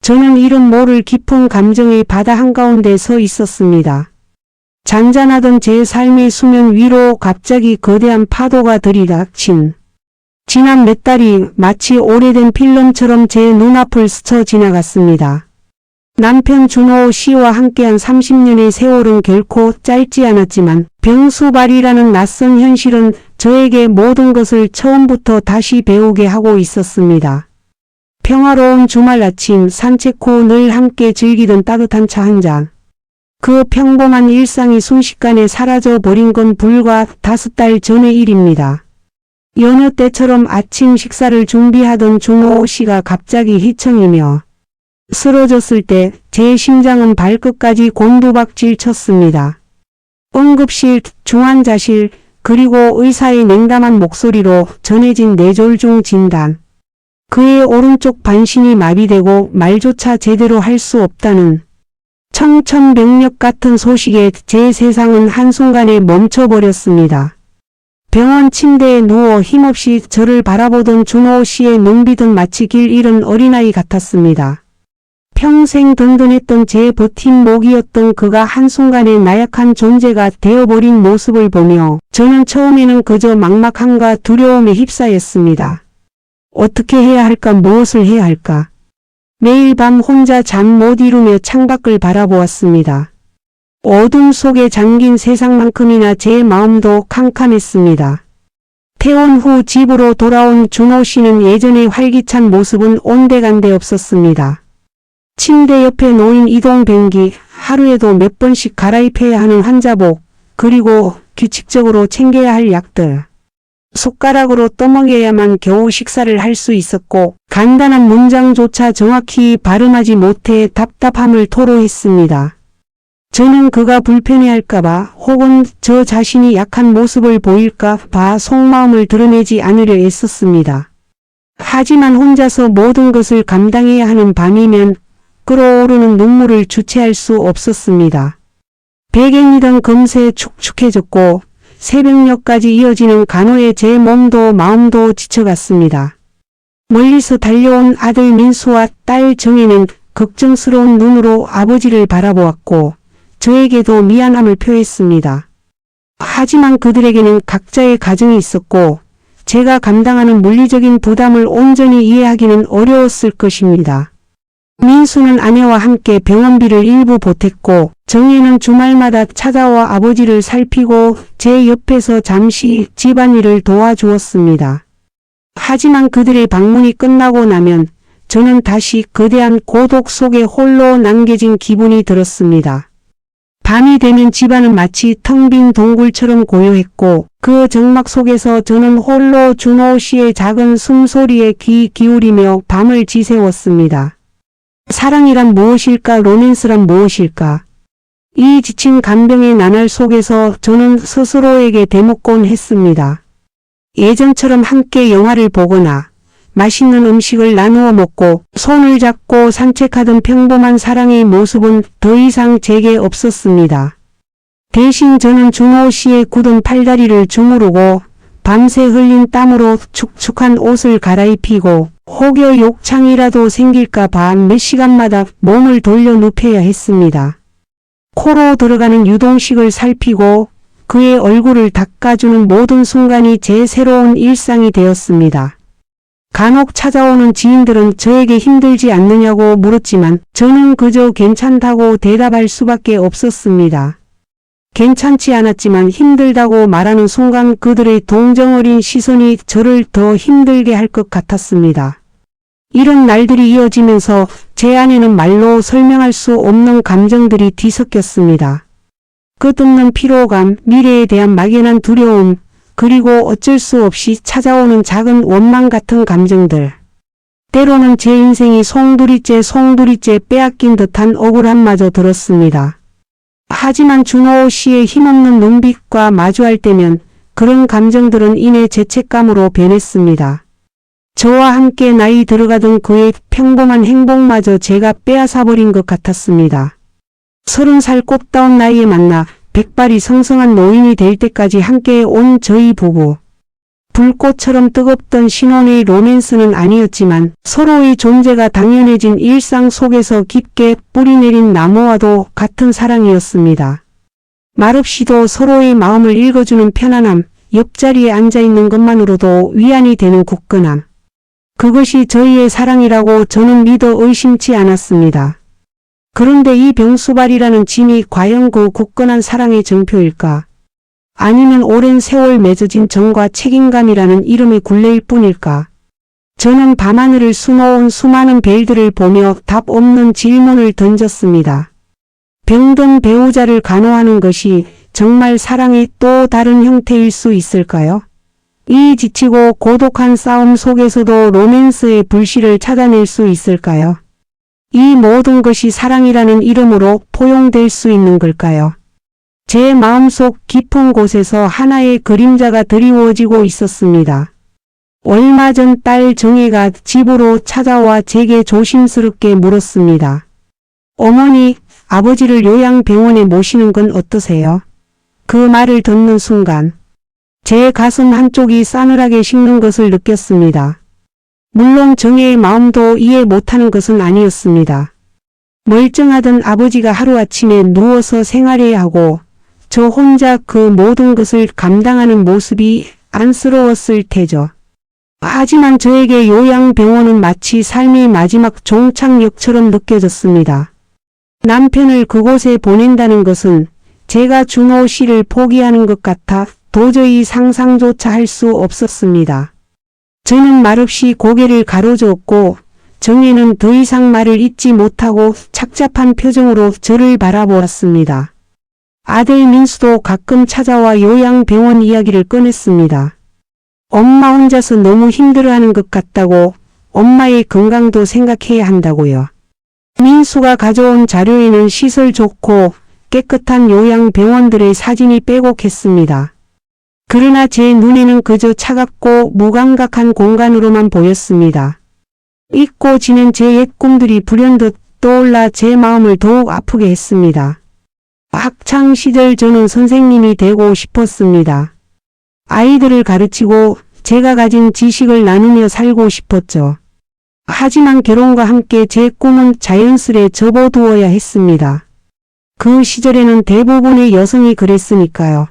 저는 이름 모를 깊은 감정의 바다 한가운데 서 있었습니다. 잔잔하던 제 삶의 수면 위로 갑자기 거대한 파도가 들이닥친. 지난 몇 달이 마치 오래된 필름처럼 제 눈앞을 스쳐 지나갔습니다. 남편 준호 씨와 함께한 30년의 세월은 결코 짧지 않았지만 병수발이라는 낯선 현실은 저에게 모든 것을 처음부터 다시 배우게 하고 있었습니다. 평화로운 주말 아침 산책 후 늘 함께 즐기던 따뜻한 차 한 잔. 그 평범한 일상이 순식간에 사라져 버린 건 불과 5달 전의 일입니다. 여느 때처럼 아침 식사를 준비하던 준호 씨가 갑자기 휘청이며 쓰러졌을 때 제 심장은 발끝까지 곤두박질 쳤습니다. 응급실, 중환자실, 그리고 의사의 냉담한 목소리로 전해진 뇌졸중 진단. 그의 오른쪽 반신이 마비되고 말조차 제대로 할 수 없다는 청천벽력 같은 소식에 제 세상은 한순간에 멈춰버렸습니다. 병원 침대에 누워 힘없이 저를 바라보던 준호 씨의 눈빛은 마치 길 잃은 어린아이 같았습니다. 평생 든든했던 제 버팀목이었던 그가 한순간에 나약한 존재가 되어버린 모습을 보며 저는 처음에는 그저 막막함과 두려움에 휩싸였습니다. 어떻게 해야 할까, 무엇을 해야 할까. 매일 밤 혼자 잠 못 이루며 창밖을 바라보았습니다. 어둠 속에 잠긴 세상만큼이나 제 마음도 캄캄했습니다. 퇴원 후 집으로 돌아온 준호 씨는 예전의 활기찬 모습은 온데간데 없었습니다. 침대 옆에 놓인 이동변기, 하루에도 몇 번씩 갈아입혀야 하는 환자복, 그리고 규칙적으로 챙겨야 할 약들. 숟가락으로 떠먹여야만 겨우 식사를 할 수 있었고 간단한 문장조차 정확히 발음하지 못해 답답함을 토로했습니다. 저는 그가 불편해할까봐 혹은 저 자신이 약한 모습을 보일까봐 속마음을 드러내지 않으려 애썼습니다. 하지만 혼자서 모든 것을 감당해야 하는 밤이면 끓어오르는 눈물을 주체할 수 없었습니다. 백엔이던 금세 축축해졌고 새벽녘까지 이어지는 간호에 제 몸도 마음도 지쳐갔습니다. 멀리서 달려온 아들 민수와 딸 정혜는 걱정스러운 눈으로 아버지를 바라보았고 저에게도 미안함을 표했습니다. 하지만 그들에게는 각자의 가정이 있었고 제가 감당하는 물리적인 부담을 온전히 이해하기는 어려웠을 것입니다. 민수는 아내와 함께 병원비를 일부 보탰고 정혜는 주말마다 찾아와 아버지를 살피고 제 옆에서 잠시 집안일을 도와주었습니다. 하지만 그들의 방문이 끝나고 나면 저는 다시 거대한 고독 속에 홀로 남겨진 기분이 들었습니다. 밤이 되면 집안은 마치 텅 빈 동굴처럼 고요했고 그 정막 속에서 저는 홀로 준호 씨의 작은 숨소리에 귀 기울이며 밤을 지새웠습니다. 사랑이란 무엇일까, 로맨스란 무엇일까. 이 지친 간병의 나날 속에서 저는 스스로에게 대목곤 했습니다. 예전처럼 함께 영화를 보거나 맛있는 음식을 나누어 먹고 손을 잡고 산책하던 평범한 사랑의 모습은 더 이상 제게 없었습니다. 대신 저는 준호 씨의 굳은 팔다리를 주무르고 밤새 흘린 땀으로 축축한 옷을 갈아입히고 혹여 욕창이라도 생길까 봐 몇 시간마다 몸을 돌려 눕혀야 했습니다. 코로 들어가는 유동식을 살피고 그의 얼굴을 닦아주는 모든 순간이 제 새로운 일상이 되었습니다. 간혹 찾아오는 지인들은 저에게 힘들지 않느냐고 물었지만 저는 그저 괜찮다고 대답할 수밖에 없었습니다. 괜찮지 않았지만 힘들다고 말하는 순간 그들의 동정어린 시선이 저를 더 힘들게 할 것 같았습니다. 이런 날들이 이어지면서 제 안에는 말로 설명할 수 없는 감정들이 뒤섞였습니다. 끝없는 피로감, 미래에 대한 막연한 두려움, 그리고 어쩔 수 없이 찾아오는 작은 원망 같은 감정들. 때로는 제 인생이 송두리째 빼앗긴 듯한 억울함마저 들었습니다. 하지만 준호 씨의 힘없는 눈빛과 마주할 때면 그런 감정들은 이내 죄책감으로 변했습니다. 저와 함께 나이 들어가던 그의 평범한 행복마저 제가 빼앗아버린 것 같았습니다. 30살 꽃다운 나이에 만나 백발이 성성한 노인이 될 때까지 함께 온 저희 부부. 불꽃처럼 뜨겁던 신혼의 로맨스는 아니었지만 서로의 존재가 당연해진 일상 속에서 깊게 뿌리내린 나무와도 같은 사랑이었습니다. 말없이도 서로의 마음을 읽어주는 편안함, 옆자리에 앉아있는 것만으로도 위안이 되는 굳건함. 그것이 저희의 사랑이라고 저는 믿어 의심치 않았습니다. 그런데 이 병수발이라는 짐이 과연 그 굳건한 사랑의 증표일까? 아니면 오랜 세월 맺어진 정과 책임감이라는 이름의 굴레일 뿐일까? 저는 밤하늘을 수놓은 수많은 별들을 보며 답 없는 질문을 던졌습니다. 병든 배우자를 간호하는 것이 정말 사랑의 또 다른 형태일 수 있을까요? 이 지치고 고독한 싸움 속에서도 로맨스의 불씨를 찾아낼 수 있을까요? 이 모든 것이 사랑이라는 이름으로 포용될 수 있는 걸까요? 제 마음속 깊은 곳에서 하나의 그림자가 드리워지고 있었습니다. 얼마 전 딸 정혜가 집으로 찾아와 제게 조심스럽게 물었습니다. 어머니, 아버지를 요양병원에 모시는 건 어떠세요? 그 말을 듣는 순간 제 가슴 한쪽이 싸늘하게 식는 것을 느꼈습니다. 물론 정혜의 마음도 이해 못하는 것은 아니었습니다. 멀쩡하던 아버지가 하루아침에 누워서 생활해야 하고 저 혼자 그 모든 것을 감당하는 모습이 안쓰러웠을 테죠. 하지만 저에게 요양병원은 마치 삶의 마지막 종착역처럼 느껴졌습니다. 남편을 그곳에 보낸다는 것은 제가 준호 씨를 포기하는 것 같아 도저히 상상조차 할 수 없었습니다. 저는 말없이 고개를 가로저었고 정혜는 더 이상 말을 잇지 못하고 착잡한 표정으로 저를 바라보았습니다. 아들 민수도 가끔 찾아와 요양병원 이야기를 꺼냈습니다. 엄마 혼자서 너무 힘들어하는 것 같다고, 엄마의 건강도 생각해야 한다고요. 민수가 가져온 자료에는 시설 좋고 깨끗한 요양병원들의 사진이 빼곡했습니다. 그러나 제 눈에는 그저 차갑고 무감각한 공간으로만 보였습니다. 잊고 지낸 제 옛 꿈들이 불현듯 떠올라 제 마음을 더욱 아프게 했습니다. 학창시절 저는 선생님이 되고 싶었습니다. 아이들을 가르치고 제가 가진 지식을 나누며 살고 싶었죠. 하지만 결혼과 함께 제 꿈은 자연스레 접어두어야 했습니다. 그 시절에는 대부분의 여성이 그랬으니까요.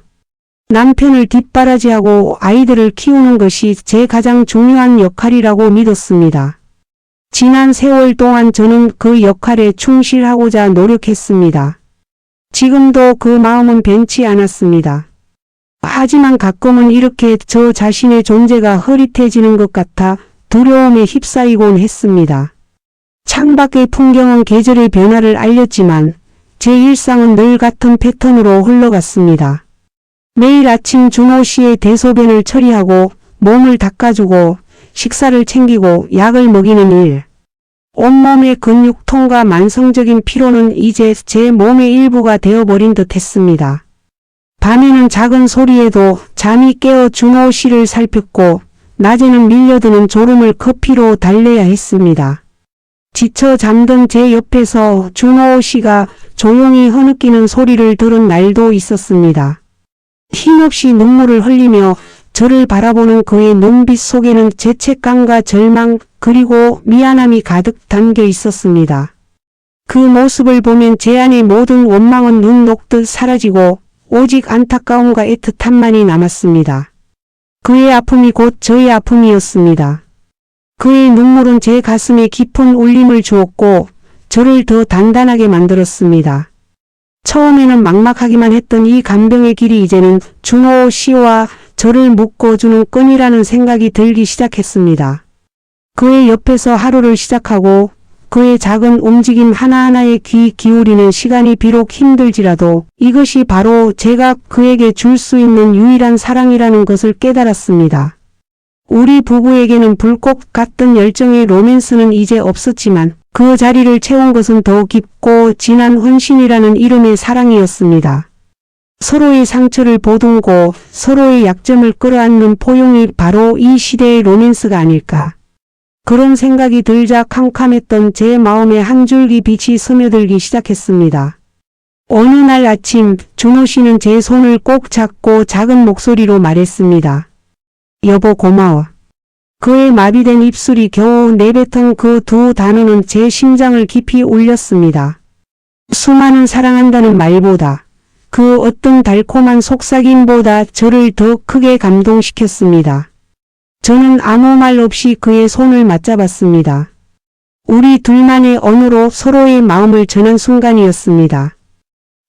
남편을 뒷바라지하고 아이들을 키우는 것이 제 가장 중요한 역할이라고 믿었습니다. 지난 세월 동안 저는 그 역할에 충실하고자 노력했습니다. 지금도 그 마음은 변치 않았습니다. 하지만 가끔은 이렇게 저 자신의 존재가 흐릿해지는 것 같아 두려움에 휩싸이곤 했습니다. 창밖의 풍경은 계절의 변화를 알렸지만 제 일상은 늘 같은 패턴으로 흘러갔습니다. 매일 아침 준호 씨의 대소변을 처리하고 몸을 닦아주고 식사를 챙기고 약을 먹이는 일. 온몸의 근육통과 만성적인 피로는 이제 제 몸의 일부가 되어버린 듯 했습니다. 밤에는 작은 소리에도 잠이 깨어 준호 씨를 살폈고 낮에는 밀려드는 졸음을 커피로 달래야 했습니다. 지쳐 잠든 제 옆에서 준호 씨가 조용히 흐느끼는 소리를 들은 날도 있었습니다. 힘없이 눈물을 흘리며 저를 바라보는 그의 눈빛 속에는 죄책감과 절망 그리고 미안함이 가득 담겨 있었습니다. 그 모습을 보면 제 안의 모든 원망은 눈 녹듯 사라지고 오직 안타까움과 애틋함만이 남았습니다. 그의 아픔이 곧 저의 아픔이었습니다. 그의 눈물은 제 가슴에 깊은 울림을 주었고 저를 더 단단하게 만들었습니다. 처음에는 막막하기만 했던 이 간병의 길이 이제는 준호 씨와 저를 묶어주는 끈이라는 생각이 들기 시작했습니다. 그의 옆에서 하루를 시작하고 그의 작은 움직임 하나하나에 귀 기울이는 시간이 비록 힘들지라도 이것이 바로 제가 그에게 줄 수 있는 유일한 사랑이라는 것을 깨달았습니다. 우리 부부에게는 불꽃 같던 열정의 로맨스는 이제 없었지만 그 자리를 채운 것은 더 깊고 진한 헌신이라는 이름의 사랑이었습니다. 서로의 상처를 보듬고 서로의 약점을 끌어안는 포용이 바로 이 시대의 로맨스가 아닐까. 그런 생각이 들자 캄캄했던 제 마음에 한 줄기 빛이 스며들기 시작했습니다. 어느 날 아침 준호 씨는 제 손을 꼭 잡고 작은 목소리로 말했습니다. 여보 고마워. 그의 마비된 입술이 겨우 내뱉은 그 두 단어는 제 심장을 깊이 울렸습니다. 수많은 사랑한다는 말보다 그 어떤 달콤한 속삭임보다 저를 더 크게 감동시켰습니다. 저는 아무 말 없이 그의 손을 맞잡았습니다. 우리 둘만의 언어로 서로의 마음을 전한 순간이었습니다.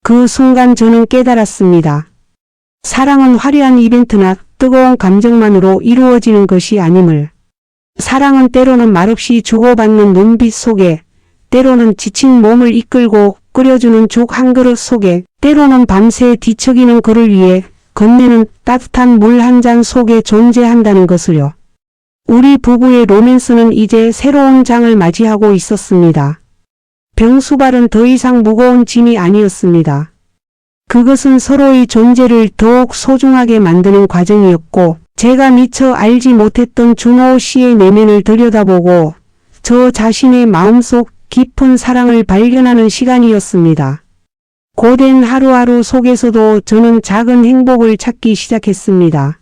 그 순간 저는 깨달았습니다. 사랑은 화려한 이벤트나 뜨거운 감정만으로 이루어지는 것이 아님을. 사랑은 때로는 말없이 주고받는 눈빛 속에, 때로는 지친 몸을 이끌고 끓여주는 죽 한 그릇 속에, 때로는 밤새 뒤척이는 그를 위해 건네는 따뜻한 물 한 잔 속에 존재한다는 것을요. 우리 부부의 로맨스는 이제 새로운 장을 맞이하고 있었습니다. 병수발은 더 이상 무거운 짐이 아니었습니다. 그것은 서로의 존재를 더욱 소중하게 만드는 과정이었고, 제가 미처 알지 못했던 준호 씨의 내면을 들여다보고 저 자신의 마음속 깊은 사랑을 발견하는 시간이었습니다. 고된 하루하루 속에서도 저는 작은 행복을 찾기 시작했습니다.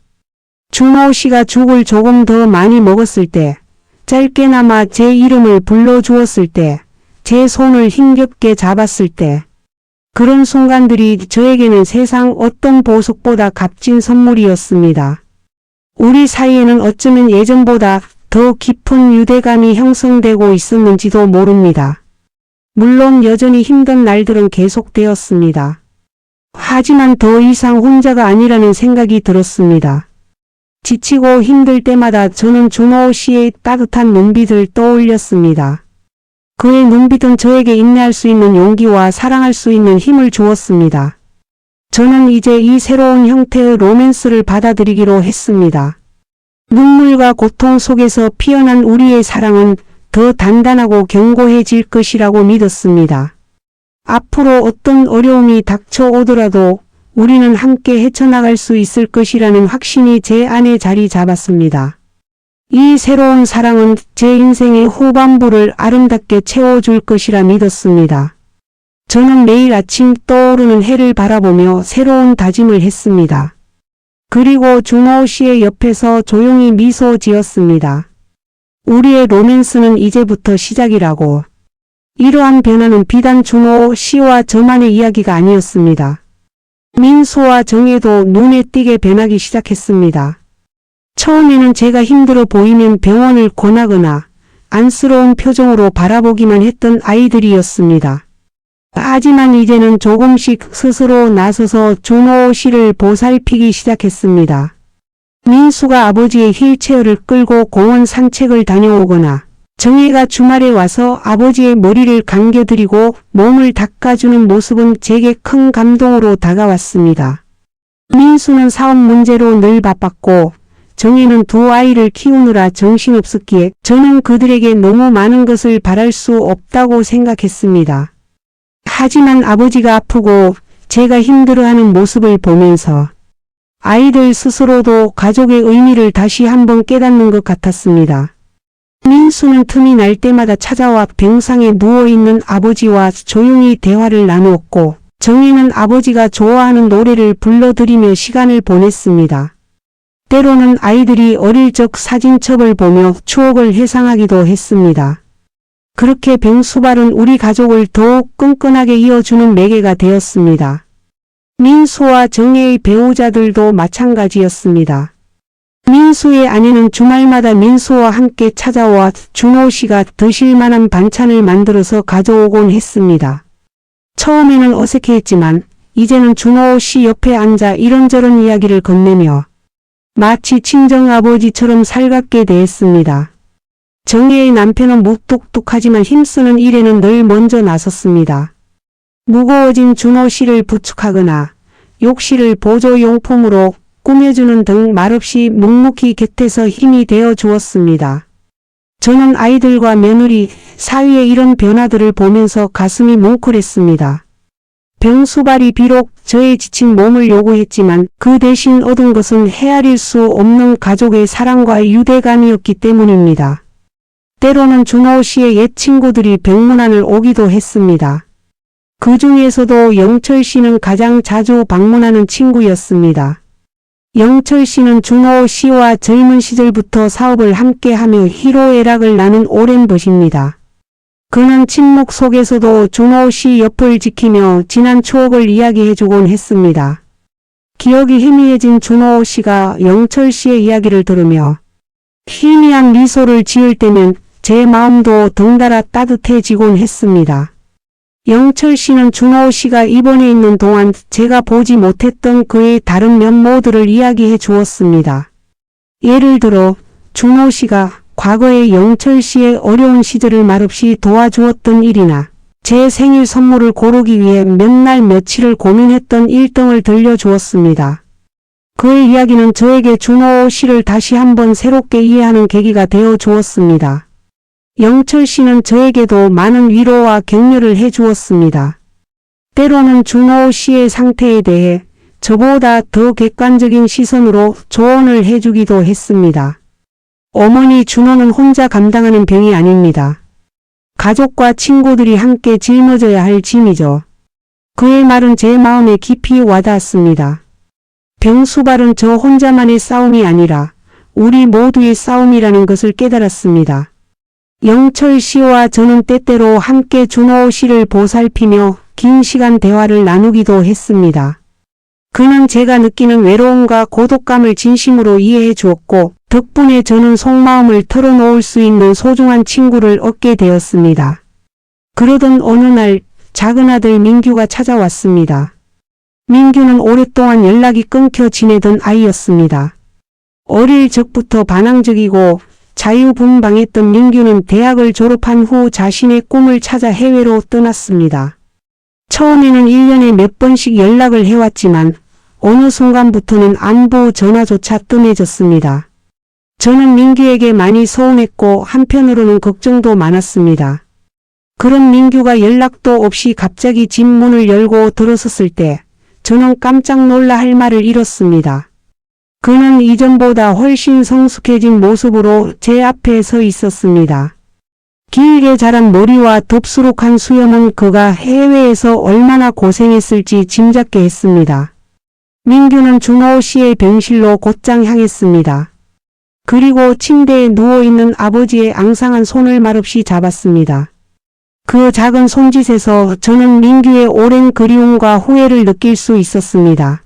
준호 씨가 죽을 조금 더 많이 먹었을 때, 짧게나마 제 이름을 불러주었을 때, 제 손을 힘겹게 잡았을 때, 그런 순간들이 저에게는 세상 어떤 보석보다 값진 선물이었습니다. 우리 사이에는 어쩌면 예전보다 더 깊은 유대감이 형성되고 있었는지도 모릅니다. 물론 여전히 힘든 날들은 계속되었습니다. 하지만 더 이상 혼자가 아니라는 생각이 들었습니다. 지치고 힘들 때마다 저는 준호 씨의 따뜻한 눈빛을 떠올렸습니다. 그의 눈빛은 저에게 인내할 수 있는 용기와 사랑할 수 있는 힘을 주었습니다. 저는 이제 이 새로운 형태의 로맨스를 받아들이기로 했습니다. 눈물과 고통 속에서 피어난 우리의 사랑은 더 단단하고 견고해질 것이라고 믿었습니다. 앞으로 어떤 어려움이 닥쳐오더라도 우리는 함께 헤쳐나갈 수 있을 것이라는 확신이 제 안에 자리 잡았습니다. 이 새로운 사랑은 제 인생의 후반부를 아름답게 채워줄 것이라 믿었습니다. 저는 매일 아침 떠오르는 해를 바라보며 새로운 다짐을 했습니다. 그리고 준호 씨의 옆에서 조용히 미소 지었습니다. 우리의 로맨스는 이제부터 시작이라고. 이러한 변화는 비단 준호 씨와 저만의 이야기가 아니었습니다. 민수와 정혜도 눈에 띄게 변하기 시작했습니다. 처음에는 제가 힘들어 보이면 병원을 권하거나 안쓰러운 표정으로 바라보기만 했던 아이들이었습니다. 하지만 이제는 조금씩 스스로 나서서 준호 씨를 보살피기 시작했습니다. 민수가 아버지의 휠체어를 끌고 공원 산책을 다녀오거나 정혜가 주말에 와서 아버지의 머리를 감겨드리고 몸을 닦아주는 모습은 제게 큰 감동으로 다가왔습니다. 민수는 사업 문제로 늘 바빴고 정혜는 두 아이를 키우느라 정신없었기에 저는 그들에게 너무 많은 것을 바랄 수 없다고 생각했습니다. 하지만 아버지가 아프고 제가 힘들어하는 모습을 보면서 아이들 스스로도 가족의 의미를 다시 한번 깨닫는 것 같았습니다. 민수는 틈이 날 때마다 찾아와 병상에 누워있는 아버지와 조용히 대화를 나누었고 정혜는 아버지가 좋아하는 노래를 불러드리며 시간을 보냈습니다. 때로는 아이들이 어릴 적 사진첩을 보며 추억을 회상하기도 했습니다. 그렇게 병수발은 우리 가족을 더욱 끈끈하게 이어주는 매개가 되었습니다. 민수와 정혜의 배우자들도 마찬가지였습니다. 민수의 아내는 주말마다 민수와 함께 찾아와 준호 씨가 드실 만한 반찬을 만들어서 가져오곤 했습니다. 처음에는 어색해했지만 이제는 준호 씨 옆에 앉아 이런저런 이야기를 건네며 마치 친정아버지처럼 살갑게 대했습니다. 정혜의 남편은 무뚝뚝하지만 힘쓰는 일에는 늘 먼저 나섰습니다. 무거워진 준호 씨를 부축하거나 욕실을 보조용품으로 꾸며주는 등 말없이 묵묵히 곁에서 힘이 되어 주었습니다. 저는 아이들과 며느리 사위의 이런 변화들을 보면서 가슴이 뭉클했습니다. 병수발이 비록 저의 지친 몸을 요구했지만 그 대신 얻은 것은 헤아릴 수 없는 가족의 사랑과 유대감이었기 때문입니다. 때로는 준호 씨의 옛 친구들이 병문안을 오기도 했습니다. 그 중에서도 영철 씨는 가장 자주 방문하는 친구였습니다. 영철 씨는 준호 씨와 젊은 시절부터 사업을 함께하며 희로애락을 나눈 오랜 벗입니다. 그는 침묵 속에서도 준호 씨 옆을 지키며 지난 추억을 이야기해주곤 했습니다. 기억이 희미해진 준호 씨가 영철 씨의 이야기를 들으며 희미한 미소를 지을 때면 제 마음도 덩달아 따뜻해지곤 했습니다. 영철 씨는 준호 씨가 입원해 있는 동안 제가 보지 못했던 그의 다른 면모들을 이야기해 주었습니다. 예를 들어 준호 씨가 과거에 영철 씨의 어려운 시절을 말없이 도와주었던 일이나 제 생일 선물을 고르기 위해 몇 날 며칠을 고민했던 일등을 들려주었습니다. 그의 이야기는 저에게 준호 씨를 다시 한번 새롭게 이해하는 계기가 되어 주었습니다. 영철 씨는 저에게도 많은 위로와 격려를 해주었습니다. 때로는 준호 씨의 상태에 대해 저보다 더 객관적인 시선으로 조언을 해주기도 했습니다. 어머니, 준호는 혼자 감당하는 병이 아닙니다. 가족과 친구들이 함께 짊어져야 할 짐이죠. 그의 말은 제 마음에 깊이 와닿았습니다. 병수발은 저 혼자만의 싸움이 아니라 우리 모두의 싸움이라는 것을 깨달았습니다. 영철 씨와 저는 때때로 함께 준호 씨를 보살피며 긴 시간 대화를 나누기도 했습니다. 그는 제가 느끼는 외로움과 고독감을 진심으로 이해해 주었고 덕분에 저는 속마음을 털어놓을 수 있는 소중한 친구를 얻게 되었습니다. 그러던 어느 날 작은 아들 민규가 찾아왔습니다. 민규는 오랫동안 연락이 끊겨 지내던 아이였습니다. 어릴 적부터 반항적이고 자유분방했던 민규는 대학을 졸업한 후 자신의 꿈을 찾아 해외로 떠났습니다. 처음에는 1년에 몇 번씩 연락을 해왔지만 어느 순간부터는 안부 전화조차 뜸해졌습니다. 저는 민규에게 많이 서운했고 한편으로는 걱정도 많았습니다. 그런 민규가 연락도 없이 갑자기 집 문을 열고 들어섰을 때 저는 깜짝 놀라 할 말을 잃었습니다. 그는 이전보다 훨씬 성숙해진 모습으로 제 앞에 서 있었습니다. 길게 자란 머리와 덥수룩한 수염은 그가 해외에서 얼마나 고생했을지 짐작게 했습니다. 민규는 준호 씨의 병실로 곧장 향했습니다. 그리고 침대에 누워있는 아버지의 앙상한 손을 말없이 잡았습니다. 그 작은 손짓에서 저는 민규의 오랜 그리움과 후회를 느낄 수 있었습니다.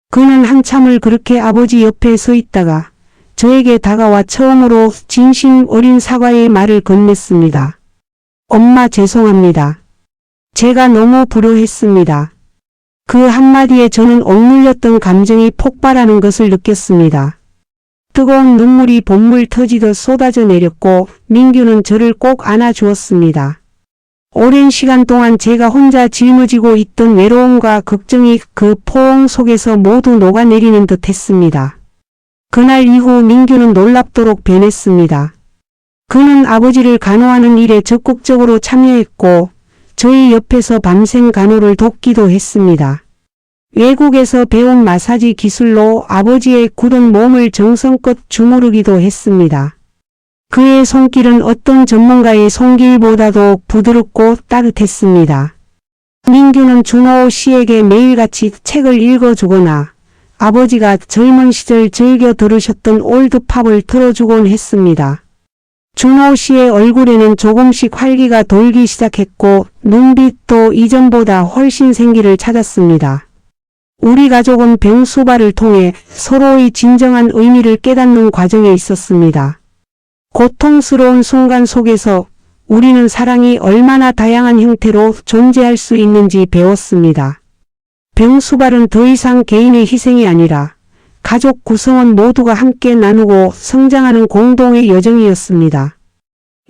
그는 한참을 그렇게 아버지 옆에 서 있다가 저에게 다가와 처음으로 진심 어린 사과의 말을 건넸습니다. 엄마, 죄송합니다. 제가 너무 불효했습니다. 그 한마디에 저는 억눌렸던 감정이 폭발하는 것을 느꼈습니다. 뜨거운 눈물이 본물 터지듯 쏟아져 내렸고 민규는 저를 꼭 안아주었습니다. 오랜 시간 동안 제가 혼자 짊어지고 있던 외로움과 걱정이 그 포옹 속에서 모두 녹아내리는 듯 했습니다. 그날 이후 민규는 놀랍도록 변했습니다. 그는 아버지를 간호하는 일에 적극적으로 참여했고 저희 옆에서 밤샘 간호를 돕기도 했습니다. 외국에서 배운 마사지 기술로 아버지의 굳은 몸을 정성껏 주무르기도 했습니다. 그의 손길은 어떤 전문가의 손길보다도 부드럽고 따뜻했습니다. 민규는 준호 씨에게 매일같이 책을 읽어주거나 아버지가 젊은 시절 즐겨 들으셨던 올드팝을 틀어주곤 했습니다. 준호 씨의 얼굴에는 조금씩 활기가 돌기 시작했고 눈빛도 이전보다 훨씬 생기를 찾았습니다. 우리 가족은 병수발을 통해 서로의 진정한 의미를 깨닫는 과정에 있었습니다. 고통스러운 순간 속에서 우리는 사랑이 얼마나 다양한 형태로 존재할 수 있는지 배웠습니다. 병수발은 더 이상 개인의 희생이 아니라 가족 구성원 모두가 함께 나누고 성장하는 공동의 여정이었습니다.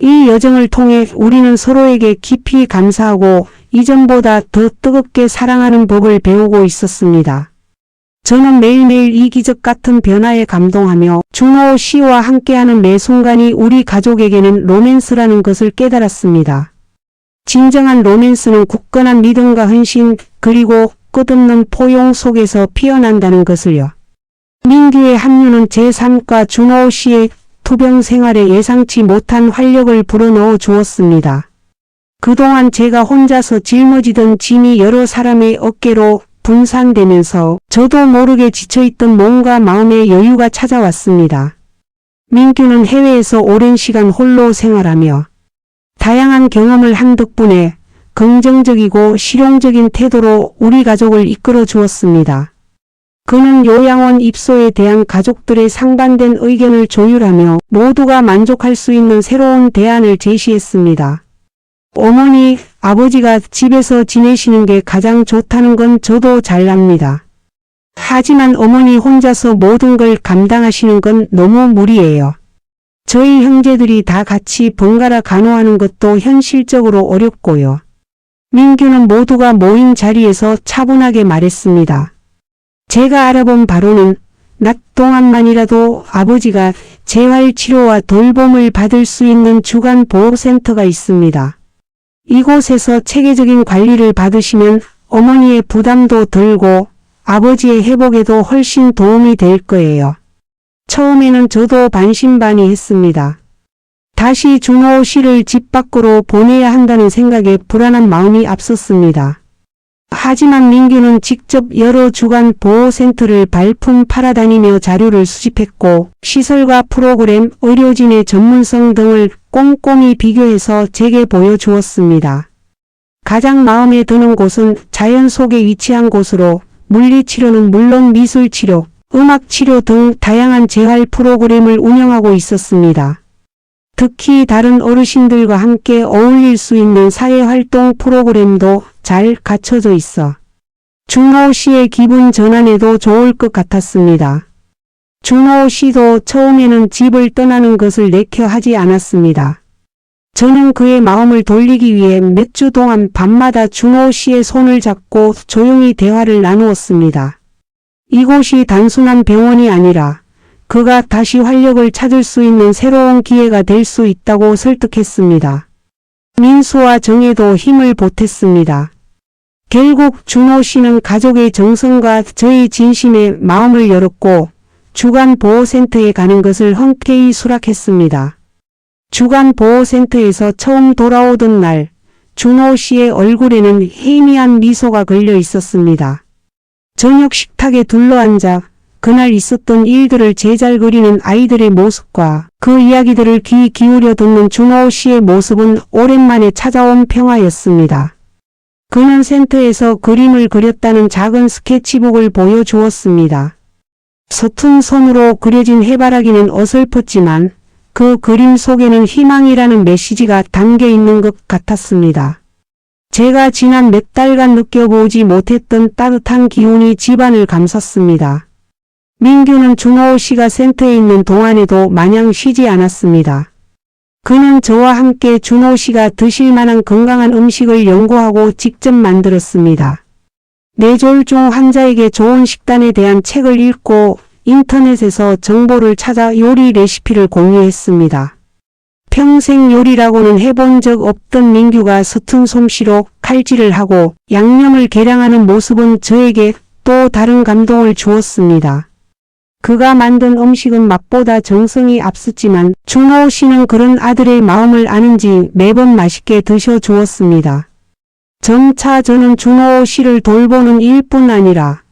이 여정을 통해 우리는 서로에게 깊이 감사하고 이전보다 더 뜨겁게 사랑하는 법을 배우고 있었습니다. 저는 매일매일 이 기적 같은 변화에 감동하며 준호 씨와 함께하는 매 순간이 우리 가족에게는 로맨스라는 것을 깨달았습니다. 진정한 로맨스는 굳건한 믿음과 헌신 그리고 끝없는 포용 속에서 피어난다는 것을요. 민규의 합류는 제 삶과 준호 씨의 투병 생활에 예상치 못한 활력을 불어넣어 주었습니다. 그동안 제가 혼자서 짊어지던 짐이 여러 사람의 어깨로 분산되면서 저도 모르게 지쳐있던 몸과 마음의 여유가 찾아왔습니다. 민규는 해외에서 오랜 시간 홀로 생활하며 다양한 경험을 한 덕분에 긍정적이고 실용적인 태도로 우리 가족을 이끌어 주었습니다. 그는 요양원 입소에 대한 가족들의 상반된 의견을 조율하며 모두가 만족할 수 있는 새로운 대안을 제시했습니다. 어머니, 아버지가 집에서 지내시는 게 가장 좋다는 건 저도 잘 압니다. 하지만 어머니 혼자서 모든 걸 감당하시는 건 너무 무리예요. 저희 형제들이 다 같이 번갈아 간호하는 것도 현실적으로 어렵고요. 민규는 모두가 모인 자리에서 차분하게 말했습니다. 제가 알아본 바로는 낮 동안만이라도 아버지가 재활치료와 돌봄을 받을 수 있는 주간보호센터가 있습니다. 이곳에서 체계적인 관리를 받으시면 어머니의 부담도 덜고 아버지의 회복에도 훨씬 도움이 될 거예요. 처음에는 저도 반신반의했습니다. 다시 준호 씨를 집 밖으로 보내야 한다는 생각에 불안한 마음이 앞섰습니다. 하지만 민규는 직접 여러 주간 보호센터를 발품 팔아다니며 자료를 수집했고 시설과 프로그램, 의료진의 전문성 등을 꼼꼼히 비교해서 제게 보여주었습니다. 가장 마음에 드는 곳은 자연 속에 위치한 곳으로 물리치료는 물론 미술치료, 음악치료 등 다양한 재활 프로그램을 운영하고 있었습니다. 특히 다른 어르신들과 함께 어울릴 수 있는 사회활동 프로그램도 잘 갖춰져 있어 준호 씨의 기분 전환에도 좋을 것 같았습니다. 준호 씨도 처음에는 집을 떠나는 것을 내켜 하지 않았습니다. 저는 그의 마음을 돌리기 위해 몇 주 동안 밤마다 준호 씨의 손을 잡고 조용히 대화를 나누었습니다. 이곳이 단순한 병원이 아니라 그가 다시 활력을 찾을 수 있는 새로운 기회가 될 수 있다고 설득했습니다. 민수와 정혜도 힘을 보탰습니다. 결국 준호 씨는 가족의 정성과 저의 진심에 마음을 열었고 주간보호센터에 가는 것을 흔쾌히 수락했습니다. 주간보호센터에서 처음 돌아오던 날 준호 씨의 얼굴에는 희미한 미소가 걸려 있었습니다. 저녁 식탁에 둘러앉아 그날 있었던 일들을 제잘그리는 아이들의 모습과 그 이야기들을 귀 기울여 듣는 준호 씨의 모습은 오랜만에 찾아온 평화였습니다. 그는 센터에서 그림을 그렸다는 작은 스케치북을 보여주었습니다. 서툰 손으로 그려진 해바라기는 어설펐지만 그 그림 속에는 희망이라는 메시지가 담겨 있는 것 같았습니다. 제가 지난 몇 달간 느껴보지 못했던 따뜻한 기운이 집안을 감쌌습니다. 민규는 준호 씨가 센터에 있는 동안에도 마냥 쉬지 않았습니다. 그는 저와 함께 준호 씨가 드실 만한 건강한 음식을 연구하고 직접 만들었습니다. 뇌졸중 환자에게 좋은 식단에 대한 책을 읽고 인터넷에서 정보를 찾아 요리 레시피를 공유했습니다. 평생 요리라고는 해본 적 없던 민규가 서툰 솜씨로 칼질을 하고 양념을 계량하는 모습은 저에게 또 다른 감동을 주었습니다. 그가 만든 음식은 맛보다 정성이 앞섰지만 준호 씨는 그런 아들의 마음을 아는지 매번 맛있게 드셔주었습니다. 점차 저는 준호 씨를 돌보는 일뿐 아니라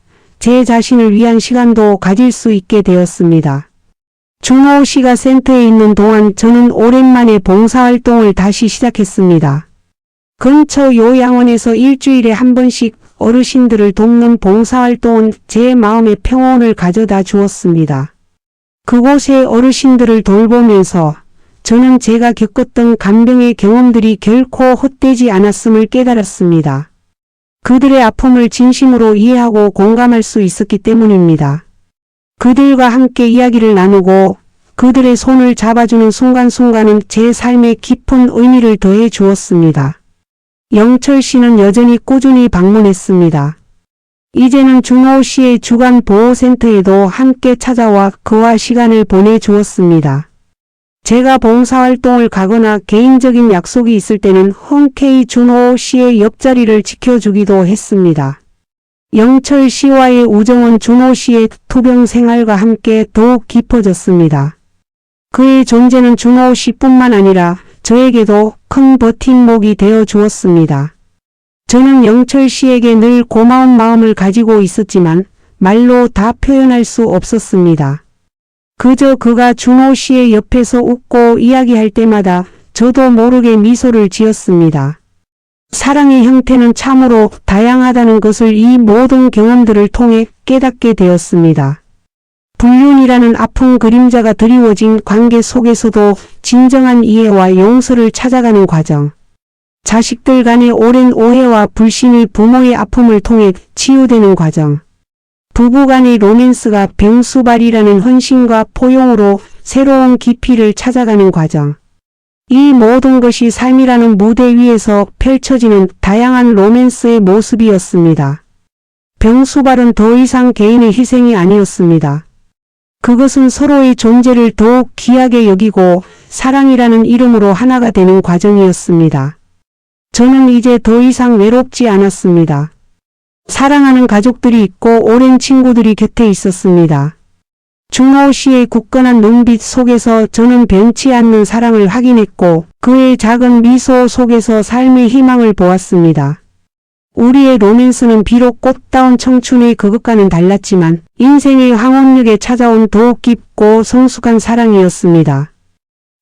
제 자신을 위한 시간도 가질 수 있게 되었습니다. 준호 씨가 센터에 있는 동안 저는 오랜만에 봉사활동을 다시 시작했습니다. 근처 요양원에서 일주일에 한 번씩 어르신들을 돕는 봉사활동은 제 마음에 평온을 가져다 주었습니다. 그곳의 어르신들을 돌보면서 저는 제가 겪었던 간병의 경험들이 결코 헛되지 않았음을 깨달았습니다. 그들의 아픔을 진심으로 이해하고 공감할 수 있었기 때문입니다. 그들과 함께 이야기를 나누고 그들의 손을 잡아주는 순간순간은 제 삶에 깊은 의미를 더해 주었습니다. 영철 씨는 여전히 꾸준히 방문했습니다. 이제는 준호 씨의 주간 보호센터에도 함께 찾아와 그와 시간을 보내주었습니다. 제가 봉사활동을 가거나 개인적인 약속이 있을 때는 흔쾌히 준호 씨의 옆자리를 지켜주기도 했습니다. 영철 씨와의 우정은 준호 씨의 투병 생활과 함께 더욱 깊어졌습니다. 그의 존재는 준호 씨뿐만 아니라 저에게도 큰 버팀목이 되어 주었습니다. 저는 영철 씨에게 늘 고마운 마음을 가지고 있었지만 말로 다 표현할 수 없었습니다. 그저 그가 준호 씨의 옆에서 웃고 이야기할 때마다 저도 모르게 미소를 지었습니다. 사랑의 형태는 참으로 다양하다는 것을 이 모든 경험들을 통해 깨닫게 되었습니다. 불륜이라는 아픈 그림자가 드리워진 관계 속에서도 진정한 이해와 용서를 찾아가는 과정. 자식들 간의 오랜 오해와 불신이 부모의 아픔을 통해 치유되는 과정. 부부 간의 로맨스가 병수발이라는 헌신과 포용으로 새로운 깊이를 찾아가는 과정. 이 모든 것이 삶이라는 무대 위에서 펼쳐지는 다양한 로맨스의 모습이었습니다. 병수발은 더 이상 개인의 희생이 아니었습니다. 그것은 서로의 존재를 더욱 귀하게 여기고 사랑이라는 이름으로 하나가 되는 과정이었습니다. 저는 이제 더 이상 외롭지 않았습니다. 사랑하는 가족들이 있고 오랜 친구들이 곁에 있었습니다. 준호 씨의 굳건한 눈빛 속에서 저는 변치 않는 사랑을 확인했고 그의 작은 미소 속에서 삶의 희망을 보았습니다. 우리의 로맨스는 비록 꽃다운 청춘의 그것과는 달랐지만 인생의 황혼역에 찾아온 더욱 깊고 성숙한 사랑이었습니다.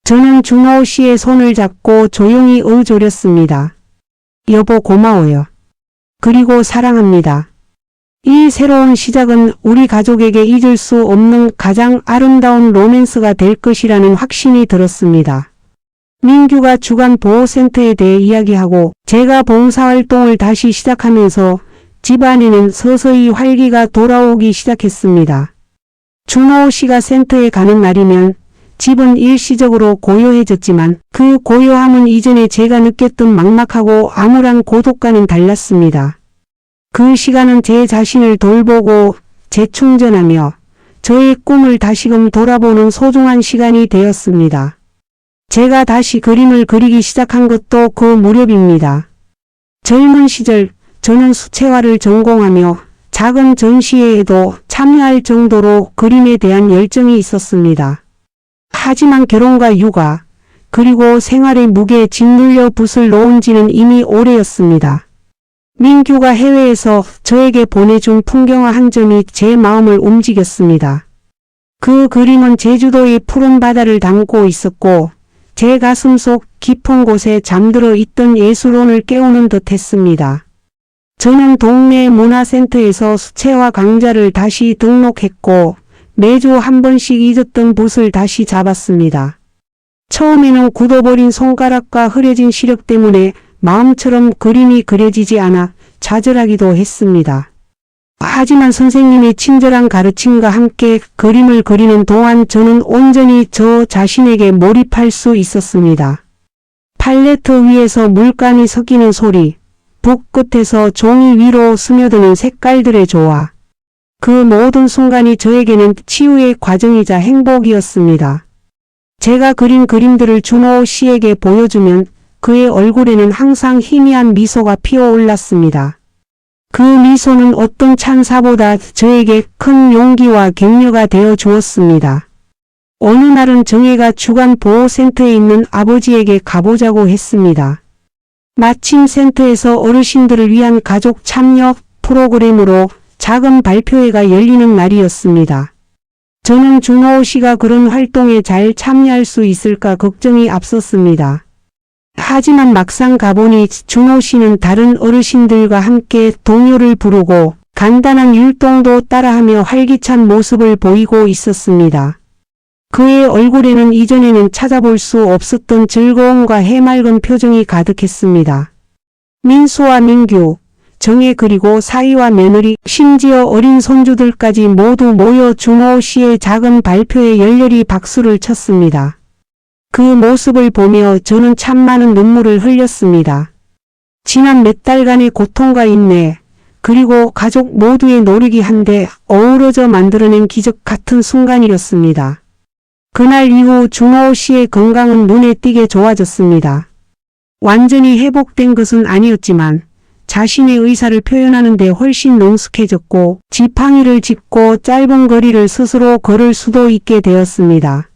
저는 준호 씨의 손을 잡고 조용히 의조렸습니다. 여보 고마워요. 그리고 사랑합니다. 이 새로운 시작은 우리 가족에게 잊을 수 없는 가장 아름다운 로맨스가 될 것이라는 확신이 들었습니다. 민규가 주간 보호센터에 대해 이야기하고 제가 봉사활동을 다시 시작하면서 집안에는 서서히 활기가 돌아오기 시작했습니다. 준호 씨가 센터에 가는 날이면 집은 일시적으로 고요해졌지만 그 고요함은 이전에 제가 느꼈던 막막하고 암울한 고독과는 달랐습니다. 그 시간은 제 자신을 돌보고 재충전하며 저의 꿈을 다시금 돌아보는 소중한 시간이 되었습니다. 제가 다시 그림을 그리기 시작한 것도 그 무렵입니다. 젊은 시절 저는 수채화를 전공하며 작은 전시회에도 참여할 정도로 그림에 대한 열정이 있었습니다. 하지만 결혼과 육아, 그리고 생활의 무게에 짓눌려 붓을 놓은 지는 이미 오래였습니다. 민규가 해외에서 저에게 보내준 풍경화 한 점이 제 마음을 움직였습니다. 그 그림은 제주도의 푸른 바다를 담고 있었고 제 가슴 속 깊은 곳에 잠들어 있던 예술혼을 깨우는 듯 했습니다. 저는 동네 문화센터에서 수채화 강좌를 다시 등록했고 매주 한 번씩 잊었던 붓을 다시 잡았습니다. 처음에는 굳어버린 손가락과 흐려진 시력 때문에 마음처럼 그림이 그려지지 않아 좌절하기도 했습니다. 하지만 선생님의 친절한 가르침과 함께 그림을 그리는 동안 저는 온전히 저 자신에게 몰입할 수 있었습니다. 팔레트 위에서 물감이 섞이는 소리, 붓 끝에서 종이 위로 스며드는 색깔들의 조화. 그 모든 순간이 저에게는 치유의 과정이자 행복이었습니다. 제가 그린 그림들을 준호 씨에게 보여주면 그의 얼굴에는 항상 희미한 미소가 피어올랐습니다. 그 미소는 어떤 찬사보다 저에게 큰 용기와 격려가 되어 주었습니다. 어느 날은 정혜가 주간 보호센터에 있는 아버지에게 가보자고 했습니다. 마침 센터에서 어르신들을 위한 가족 참여 프로그램으로 작은 발표회가 열리는 날이었습니다. 저는 준호 씨가 그런 활동에 잘 참여할 수 있을까 걱정이 앞섰습니다. 하지만 막상 가보니 준호 씨는 다른 어르신들과 함께 동요를 부르고 간단한 율동도 따라하며 활기찬 모습을 보이고 있었습니다. 그의 얼굴에는 이전에는 찾아볼 수 없었던 즐거움과 해맑은 표정이 가득했습니다. 민수와 민규, 정혜 그리고 사위와 며느리, 심지어 어린 손주들까지 모두 모여 준호 씨의 작은 발표에 열렬히 박수를 쳤습니다. 그 모습을 보며 저는 참 많은 눈물을 흘렸습니다. 지난 몇 달간의 고통과 인내, 그리고 가족 모두의 노력이 한데 어우러져 만들어낸 기적 같은 순간이었습니다. 그날 이후 준호 씨의 건강은 눈에 띄게 좋아졌습니다. 완전히 회복된 것은 아니었지만 자신의 의사를 표현하는 데 훨씬 능숙해졌고 지팡이를 짚고 짧은 거리를 스스로 걸을 수도 있게 되었습니다.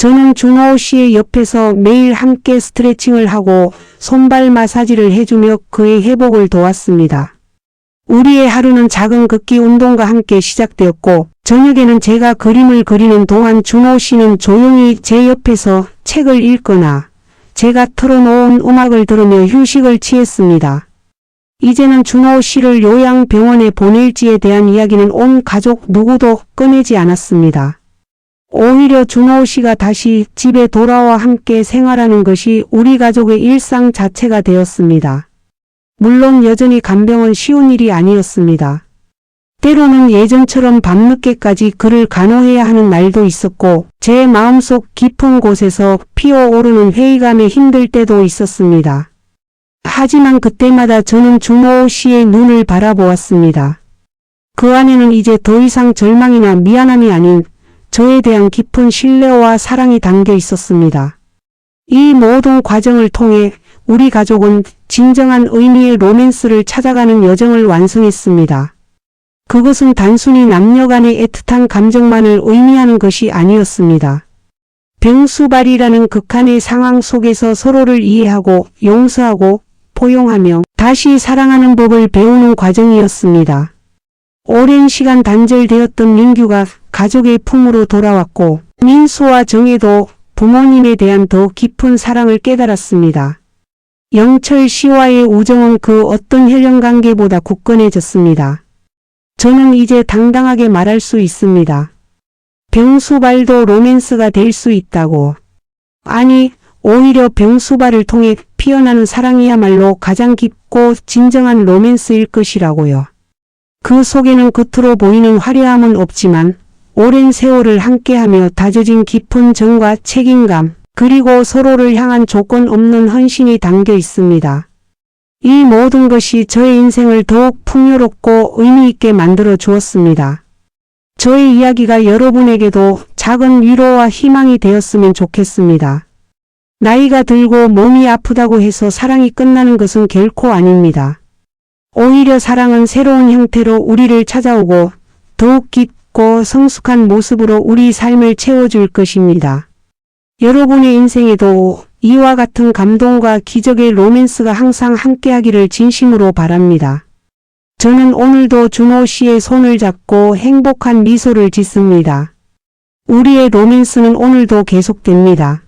저는 준호 씨의 옆에서 매일 함께 스트레칭을 하고 손발 마사지를 해주며 그의 회복을 도왔습니다. 우리의 하루는 작은 걷기 운동과 함께 시작되었고 저녁에는 제가 그림을 그리는 동안 준호 씨는 조용히 제 옆에서 책을 읽거나 제가 틀어놓은 음악을 들으며 휴식을 취했습니다. 이제는 준호 씨를 요양병원에 보낼지에 대한 이야기는 온 가족 누구도 꺼내지 않았습니다. 오히려 준호 씨가 다시 집에 돌아와 함께 생활하는 것이 우리 가족의 일상 자체가 되었습니다. 물론 여전히 간병은 쉬운 일이 아니었습니다. 때로는 예전처럼 밤늦게까지 그를 간호해야 하는 날도 있었고 제 마음속 깊은 곳에서 피어오르는 회의감에 힘들 때도 있었습니다. 하지만 그때마다 저는 준호 씨의 눈을 바라보았습니다. 그 안에는 이제 더 이상 절망이나 미안함이 아닌 저에 대한 깊은 신뢰와 사랑이 담겨 있었습니다. 이 모든 과정을 통해 우리 가족은 진정한 의미의 로맨스를 찾아가는 여정을 완성했습니다. 그것은 단순히 남녀 간의 애틋한 감정만을 의미하는 것이 아니었습니다. 병수발이라는 극한의 상황 속에서 서로를 이해하고 용서하고 포용하며 다시 사랑하는 법을 배우는 과정이었습니다. 오랜 시간 단절되었던 민규가 가족의 품으로 돌아왔고 민수와 정혜도 부모님에 대한 더 깊은 사랑을 깨달았습니다. 영철 씨와의 우정은 그 어떤 혈연관계보다 굳건해졌습니다. 저는 이제 당당하게 말할 수 있습니다. 병수발도 로맨스가 될 수 있다고. 아니, 오히려 병수발을 통해 피어나는 사랑이야말로 가장 깊고 진정한 로맨스일 것이라고요. 그 속에는 겉으로 보이는 화려함은 없지만 오랜 세월을 함께하며 다져진 깊은 정과 책임감, 그리고 서로를 향한 조건 없는 헌신이 담겨 있습니다. 이 모든 것이 저의 인생을 더욱 풍요롭고 의미 있게 만들어 주었습니다. 저의 이야기가 여러분에게도 작은 위로와 희망이 되었으면 좋겠습니다. 나이가 들고 몸이 아프다고 해서 사랑이 끝나는 것은 결코 아닙니다. 오히려 사랑은 새로운 형태로 우리를 찾아오고 더욱 깊고 성숙한 모습으로 우리 삶을 채워줄 것입니다. 여러분의 인생에도 이와 같은 감동과 기적의 로맨스가 항상 함께하기를 진심으로 바랍니다. 저는 오늘도 준호 씨의 손을 잡고 행복한 미소를 짓습니다. 우리의 로맨스는 오늘도 계속됩니다.